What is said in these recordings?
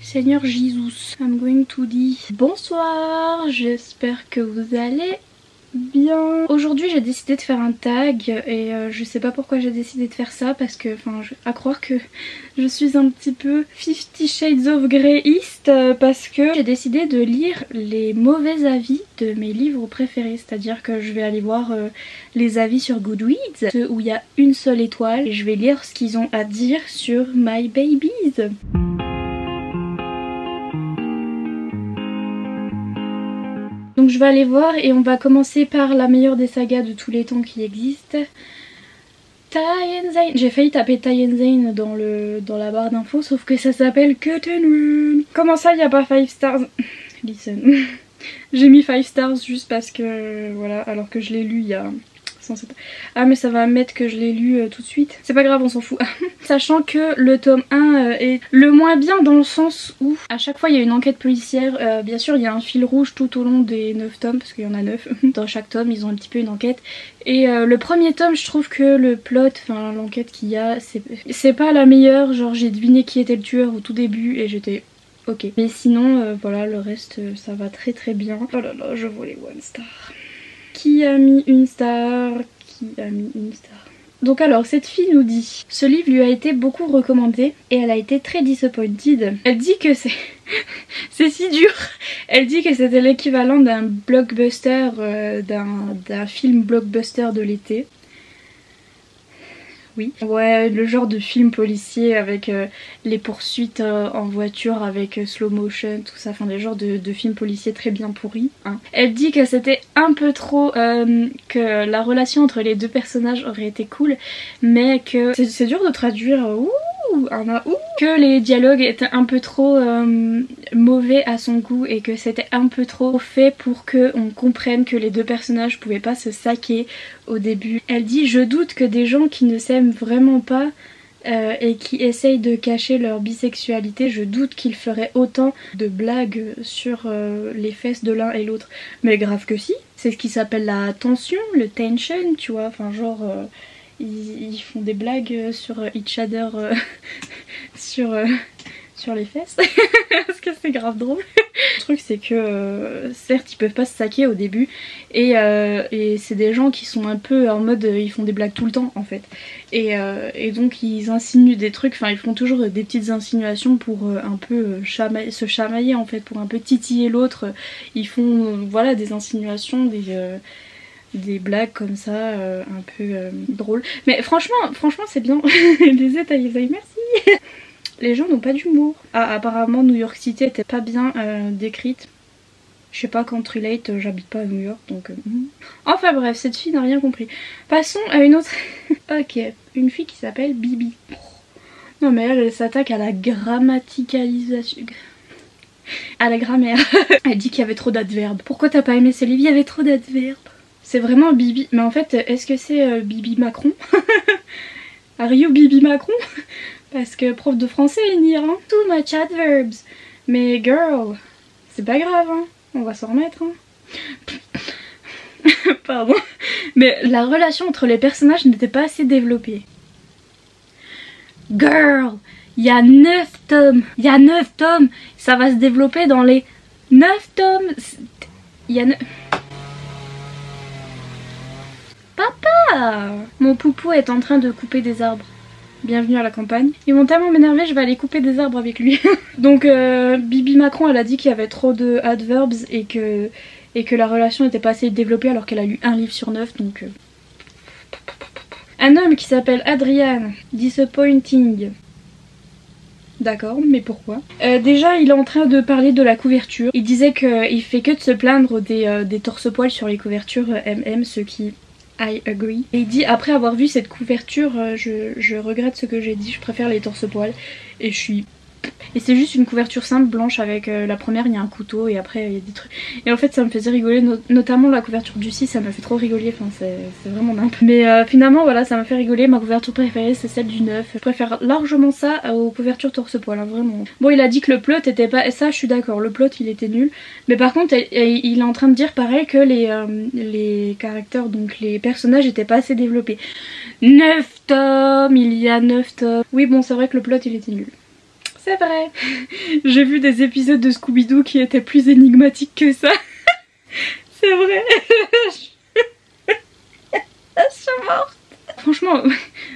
Seigneur Jesus, I'm going to die. Bonsoir, j'espère que vous allez bien. Aujourd'hui j'ai décidé de faire un tag et je sais pas pourquoi j'ai décidé de faire ça parce que, à croire que je suis un petit peu 50 Shades of Greyiste parce que j'ai décidé de lire les mauvais avis de mes livres préférés. C'est-à-dire que je vais aller voir les avis sur Goodreads, ceux où il y a une seule étoile, et je vais lire ce qu'ils ont à dire sur My Babies. Donc je vais aller voir et on va commencer par la meilleure des sagas de tous les temps qui existe. Taienzane. J'ai failli taper Taienzane dans la barre d'infos, sauf que ça s'appelle Curtain Run. Comment ça, il n'y a pas 5 stars? Listen. J'ai mis 5 stars juste parce que voilà, alors que je l'ai lu il y a... Ah mais ça va mettre que je l'ai lu tout de suite. C'est pas grave, on s'en fout. Sachant que le tome 1 est le moins bien dans le sens où à chaque fois il y a une enquête policière. Bien sûr il y a un fil rouge tout au long des 9 tomes parce qu'il y en a 9. Dans chaque tome ils ont un petit peu une enquête. Et le premier tome je trouve que le plot, enfin l'enquête qu'il y a, c'est pas la meilleure. Genre j'ai deviné qui était le tueur au tout début et j'étais... ok. Mais sinon voilà, le reste ça va très très bien. Oh là là, je voulais 1 star. Qui a mis 1 star? Qui a mis 1 star? Donc alors, cette fille nous dit: ce livre lui a été beaucoup recommandé et elle a été très disappointed. Elle dit que c'est... c'est si dur. Elle dit que c'était l'équivalent d'un blockbuster, d'un film blockbuster de l'été. Oui. Ouais, le genre de film policier avec les poursuites en voiture avec slow motion, tout ça, enfin des genres de films policiers très bien pourris. Hein. Elle dit que c'était un peu trop, que la relation entre les deux personnages aurait été cool, mais que c'est dur de traduire. Que les dialogues étaient un peu trop mauvais à son goût et que c'était un peu trop fait pour qu'on comprenne que les deux personnages pouvaient pas se saquer au début. Elle dit: je doute que des gens qui ne s'aiment vraiment pas et qui essayent de cacher leur bisexualité, je doute qu'ils feraient autant de blagues sur les fesses de l'un et l'autre. Mais grave que si, c'est ce qui s'appelle la tension, le tension, tu vois, enfin genre... Ils font des blagues sur each other, sur les fesses. Parce que c'est grave drôle. Le truc c'est que certes ils peuvent pas se saquer au début et c'est des gens qui sont un peu en mode ils font des blagues tout le temps en fait. Et donc ils insinuent des trucs, enfin ils font toujours des petites insinuations pour un peu se chamailler en fait, pour un peu titiller l'autre. Ils font voilà des insinuations, des blagues comme ça, un peu drôles. Mais franchement c'est bien. Les étaillés, merci. Les gens n'ont pas d'humour. Ah, apparemment New York City était pas bien décrite. Je sais pas, quand relate, j'habite pas à New York donc... Enfin bref, cette fille n'a rien compris. Passons à une autre... Ok, une fille qui s'appelle Bibi. Non mais elle s'attaque à la grammaticalisation... à la grammaire. Elle dit qu'il y avait trop d'adverbes. Pourquoi t'as pas aimé ce livre? Il y avait trop d'adverbes. C'est vraiment Bibi. Mais en fait, est-ce que c'est Bibi Macron? Are you Bibi Macron? Parce que prof de français, il n'y a hein. Too much adverbs. Mais girl, c'est pas grave, hein. On va s'en remettre, hein. Pardon. Mais la relation entre les personnages n'était pas assez développée. Girl, il y a 9 tomes. Il y a 9 tomes. Ça va se développer dans les 9 tomes. Il y a 9... Papa! Mon poupou est en train de couper des arbres. Bienvenue à la campagne. Ils vont tellement m'énerver, je vais aller couper des arbres avec lui. Donc Bibi Macron, elle a dit qu'il y avait trop de adverbs et que la relation n'était pas assez développée alors qu'elle a lu un livre sur 9, donc... Un homme qui s'appelle Adrian, disappointing. D'accord, mais pourquoi? Déjà, il est en train de parler de la couverture. Il disait qu'il fait que de se plaindre des torse-poils sur les couvertures MM, ce qui... I agree. Et il dit: après avoir vu cette couverture, je regrette ce que j'ai dit, je préfère les torse-poils. Et je suis... Et c'est juste une couverture simple blanche avec la première il y a un couteau et après il y a des trucs. Et en fait ça me faisait rigoler, notamment la couverture du 6, ça m'a fait trop rigoler, enfin c'est vraiment nimp. Mais finalement voilà, ça m'a fait rigoler, ma couverture préférée c'est celle du 9. Je préfère largement ça aux couvertures torse-poil, hein, vraiment. Bon, il a dit que le plot était pas... Et ça je suis d'accord, le plot il était nul. Mais par contre il est en train de dire pareil que les caractères, donc les personnages étaient pas assez développés. 9 tomes, il y a 9 tomes. Oui bon c'est vrai que le plot il était nul. C'est vrai. J'ai vu des épisodes de Scooby-Doo qui étaient plus énigmatiques que ça. C'est vrai. Je suis morte. Franchement,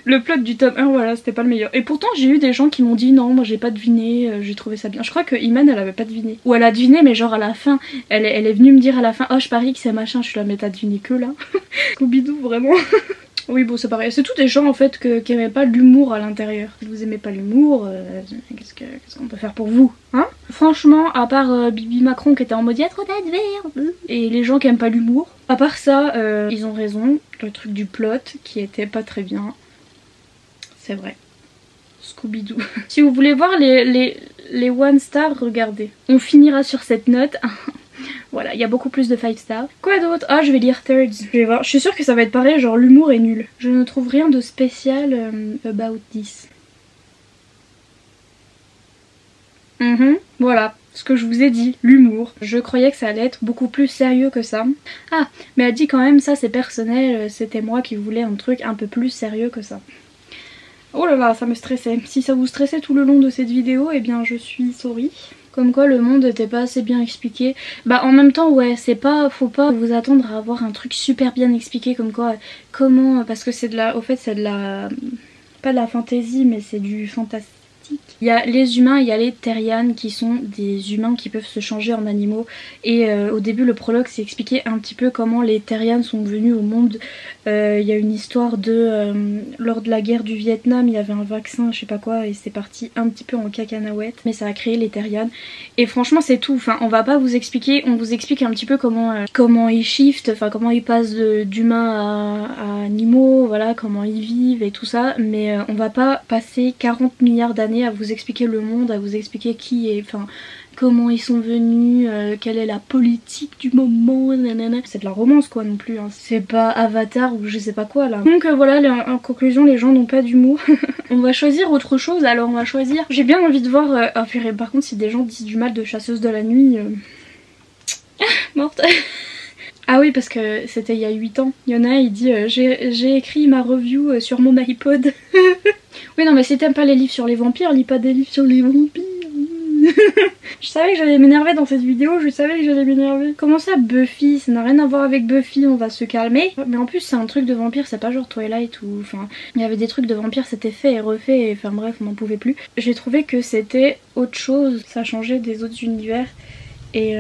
le plot du tome 1, voilà, c'était pas le meilleur. Et pourtant, j'ai eu des gens qui m'ont dit non, moi j'ai pas deviné, j'ai trouvé ça bien. Je crois que Iman, elle avait pas deviné. Ou elle a deviné, mais genre à la fin, elle est venue me dire à la fin, oh je parie que c'est machin, je suis là, mais t'as deviné que là. Scooby-Doo, vraiment. Oui, bon, c'est pareil. C'est tous des gens en fait qui aimaient pas l'humour à l'intérieur. Si vous aimez pas l'humour, qu'est-ce qu'on peut faire pour vous, hein? Franchement, à part Bibi Macron qui était en mode y'a trop d'adverbes et les gens qui aiment pas l'humour, à part ça, ils ont raison. Le truc du plot qui était pas très bien. C'est vrai. Scooby-Doo. Si vous voulez voir les one star, regardez. On finira sur cette note. Voilà, il y a beaucoup plus de 5 stars. Quoi d'autre? Ah, je vais lire Thirds. Je vais voir. Je suis sûre que ça va être pareil, genre l'humour est nul. Je ne trouve rien de spécial about this. Voilà, ce que je vous ai dit, l'humour. Je croyais que ça allait être beaucoup plus sérieux que ça. Ah, mais elle dit quand même ça c'est personnel, c'était moi qui voulais un truc un peu plus sérieux que ça. Oh là là, ça me stressait. Si ça vous stressait tout le long de cette vidéo, eh bien je suis sorry. Comme quoi le monde n'était pas assez bien expliqué. Bah en même temps ouais, c'est pas, faut pas vous attendre à avoir un truc super bien expliqué comme quoi, comment, parce que c'est de la, au fait c'est de la, pas de la fantaisie mais c'est du fantastique. Il y a les humains, il y a les terrianes qui sont des humains qui peuvent se changer en animaux et au début le prologue c'est expliqué un petit peu comment les terrianes sont venus au monde. Il y a une histoire de lors de la guerre du Vietnam il y avait un vaccin je sais pas quoi et c'est parti un petit peu en cacahuète mais ça a créé les terrianes et franchement c'est tout, enfin on va pas vous expliquer, on vous explique un petit peu comment ils shiftent, enfin comment ils passent d'humains à animaux, voilà comment ils vivent et tout ça, mais on va pas passer 40 milliards d'années à vous expliquer le monde, à vous expliquer qui est, enfin comment ils sont venus, quelle est la politique du moment, nanana. C'est de la romance quoi non plus, hein. C'est pas Avatar ou je sais pas quoi là. Donc voilà, en conclusion les gens n'ont pas d'humour. On va choisir autre chose, alors on va choisir. J'ai bien envie de voir, par contre si des gens disent du mal de Chasseuse de la nuit, morte. Ah oui parce que c'était il y a 8 ans. Il y en a il dit j'ai écrit ma review sur mon iPod. Oui non mais si t'aimes pas les livres sur les vampires, lis pas des livres sur les vampires. Je savais que j'allais m'énerver dans cette vidéo, je savais que j'allais m'énerver. Comment ça Buffy? Ça n'a rien à voir avec Buffy, on va se calmer. Mais en plus c'est un truc de vampire, c'est pas genre Twilight ou... Enfin, il y avait des trucs de vampire, c'était fait et refait, et... enfin bref, on n'en pouvait plus. J'ai trouvé que c'était autre chose, ça changeait des autres univers et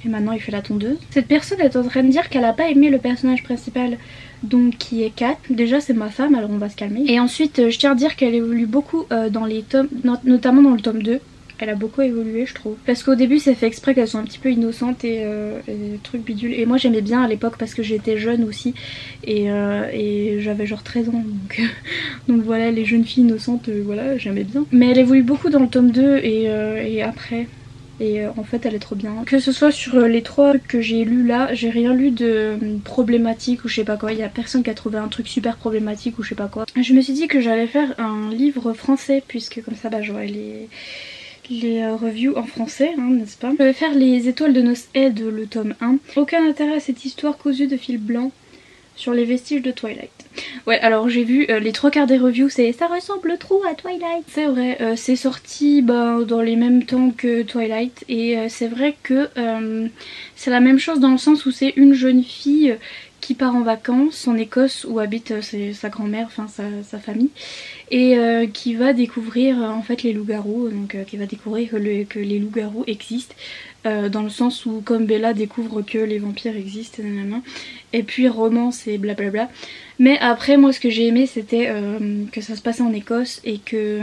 maintenant il fait la tondeuse. Cette personne est en train de dire qu'elle a pas aimé le personnage principal, donc qui est Kat. Déjà c'est ma femme, alors on va se calmer. Et ensuite je tiens à dire qu'elle évolue beaucoup dans les tomes, notamment dans le tome 2. Elle a beaucoup évolué je trouve. Parce qu'au début c'est fait exprès qu'elles sont un petit peu innocentes et trucs bidules. Et moi j'aimais bien à l'époque parce que j'étais jeune aussi. Et j'avais genre 13 ans. Donc voilà, les jeunes filles innocentes, voilà, j'aimais bien. Mais elle évolue beaucoup dans le tome 2 et après. Et en fait elle est trop bien. Que ce soit sur les 3 trucs que j'ai lus là, j'ai rien lu de problématique ou je sais pas quoi. Il y a personne qui a trouvé un truc super problématique ou je sais pas quoi. Je me suis dit que j'allais faire un livre français puisque comme ça bah j'aurais les reviews en français, hein, n'est-ce pas? Je vais faire les étoiles de noces Aide, le tome 1. Aucun intérêt à cette histoire cousue de fil blanc sur les vestiges de Twilight. Ouais, alors j'ai vu les 3/4 des reviews, c'est ça ressemble trop à Twilight. C'est vrai, c'est sorti dans les mêmes temps que Twilight et c'est vrai que c'est la même chose dans le sens où c'est une jeune fille qui part en vacances en Écosse où habite sa grand-mère, enfin sa famille, et qui va découvrir en fait les loups-garous, donc qui va découvrir que les loups-garous existent, dans le sens où comme Bella découvre que les vampires existent, et puis romance et blablabla. Mais après moi ce que j'ai aimé c'était que ça se passait en Écosse et que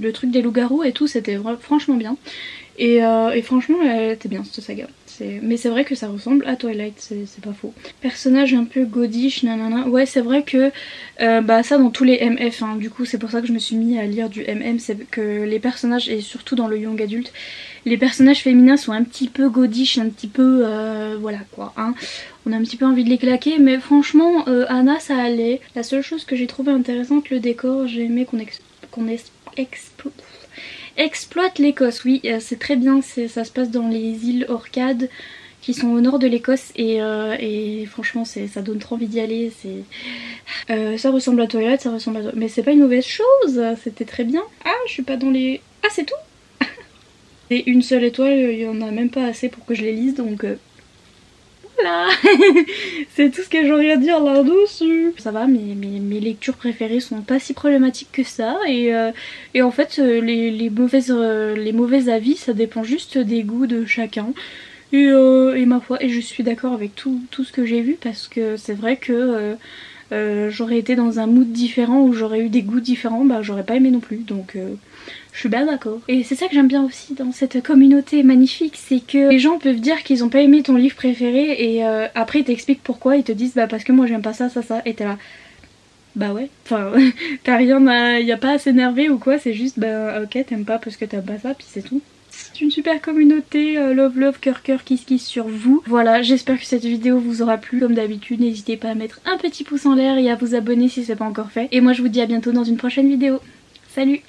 le truc des loups-garous et tout c'était franchement bien. Et franchement elle était bien cette saga. Mais c'est vrai que ça ressemble à Twilight, c'est pas faux. Personnage un peu godish, nanana. Ouais c'est vrai que bah ça dans tous les MF, hein. Du coup c'est pour ça que je me suis mis à lire du MM, c'est que les personnages, et surtout dans le young adulte, les personnages féminins sont un petit peu godish, un petit peu voilà quoi, hein. On a un petit peu envie de les claquer, mais franchement Anna ça allait. La seule chose que j'ai trouvé intéressante, le décor, j'ai aimé qu'on exploite l'Écosse, oui, c'est très bien, ça se passe dans les îles Orcades qui sont au nord de l'Écosse et franchement ça donne trop envie d'y aller. Ça ressemble à Twilight, ça ressemble à... mais c'est pas une mauvaise chose, c'était très bien. Ah, je suis pas dans les Ah c'est tout. Et une seule étoile, il y en a même pas assez pour que je les lise donc... Voilà. C'est tout ce que j'aurais à dire là-dessus. Ça va, mes lectures préférées sont pas si problématiques que ça et en fait les mauvais avis ça dépend juste des goûts de chacun. Et ma foi, et je suis d'accord avec tout ce que j'ai vu parce que c'est vrai que j'aurais été dans un mood différent où j'aurais eu des goûts différents, bah j'aurais pas aimé non plus donc je suis bien d'accord. Et c'est ça que j'aime bien aussi dans cette communauté magnifique, c'est que les gens peuvent dire qu'ils ont pas aimé ton livre préféré et après ils t'expliquent pourquoi, ils te disent bah parce que moi j'aime pas ça, et t'es là bah ouais, enfin t'as rien à... y a pas à s'énerver ou quoi, c'est juste bah ok t'aimes pas parce que t'aimes pas ça puis c'est tout. C'est une super communauté, love, cœur, kiss sur vous. Voilà, j'espère que cette vidéo vous aura plu. Comme d'habitude, n'hésitez pas à mettre un petit pouce en l'air et à vous abonner si c'est pas encore fait. Et moi je vous dis à bientôt dans une prochaine vidéo. Salut!